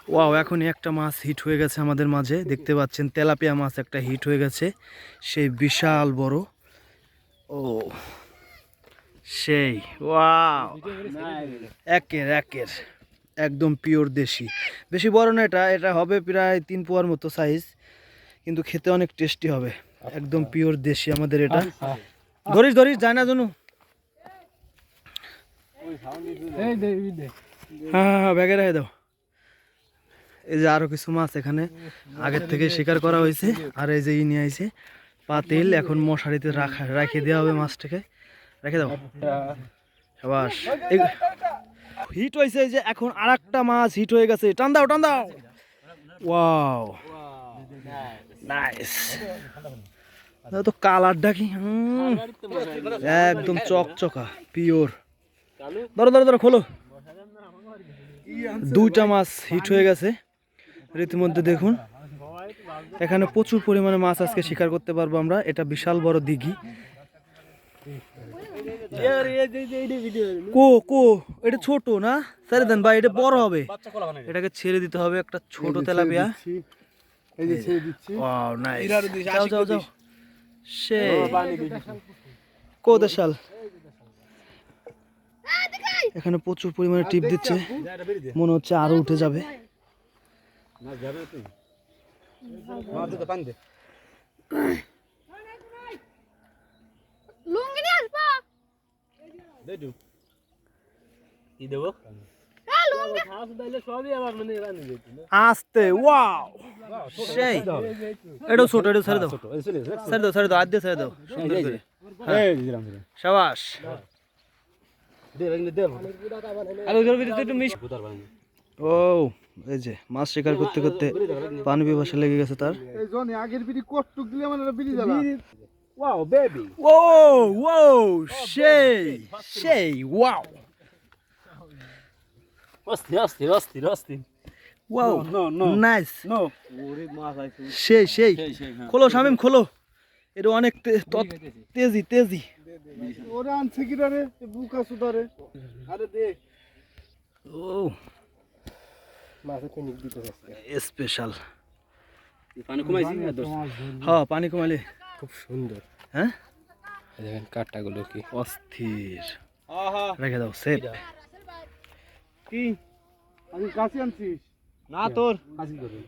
Wow, এখনই একটা মাছ hit হয়ে গেছে আমাদের মাঝে, দেখতে পাচ্ছেন তেলাপিয়া মাছ একটা হিট হয়ে গেছে, সেই বিশাল বড়। ও সেই ওয়াও, একের একের একদম পিওর দেশি। বেশি বড় না, এটা এটা হবে প্রায় 3 পোয়ার মতো সাইজ, কিন্তু খেতে অনেক টেস্টি হবে। একদম পিওর দেশি আমাদের এটা। ধরিস ধরিস যায় না জনু। হ্যাঁ হ্যাঁ হ্যাঁ, ব্যাগে রেখে দাও। এই যে আরো কিছু মাছ এখানে আগের থেকে শিকার করা হয়েছে, আর এই যে ই নিয়ে আইছে পাতিল, এখন মশারিতে রাখিয়ে দেওয়া হবে মাছটাকে। রেখে দাও, সাবাস। হিট হয়েছে, এই যে এখন আর একটা মাছ হিট হয়ে গেছে, টান দাও টান দাও। Wow, nice. তো কালারটা কি একদম চকচকা পিওর। ধরো ধরো ধরো, খোলো। দুইটা মাছ হিট হয়ে গেছে রীতিমধ্যে। দেখুন এখানে প্রচুর পরিমাণে মাছ আজকে শিকার করতে পারবো আমরা। এটা বিশাল বড় দিঘি। কো কো, এটা ছোট না, ছেড়ে দেন ভাই, এটা বড় হবে, এটাকে ছেড়ে দিতে হবে। একটা ছোট তেলাপিয়া, ওয়াও নাইস। যাও যাও যাও, সেই কো দেশাল। এখানে প্রচুর পরিমাণে টিপ দিচ্ছে, মনে হচ্ছে আরো উঠে যাবে। আস্তে, ওয়াও সেই। এটা ছোট, এটা ছেড়ে দাও ছেড়ে দাও ছেড়ে দাও, আদ্যে ছেড়ে দাও সুন্দর করে। সাবাস। ও এই যে মাছ শিকার করতে করতে পানি পিপাসা লেগে গেছে তার। ওয়াও বেবি, ও ওয়াও সেই সেই, ওয়াও ওয়াও নাইস, সেই সেই। খোলো শামিম খোলো, এটা অনেক তেজি তেজি। ওরে আনছে কি রে বুকা সুদারে, আরে দে। ও মাছে ফিনিক দিতে আছে স্পেশাল। পানি কমাইছি না দোস্ত? হ্যাঁ পানি কমাইলে খুব সুন্দর। হ্যাঁ দেখেন কাটাগুলো কি অস্থির। রেখে দাও সেট। কি আমি কাছে আনছিস না তোর কাছে করে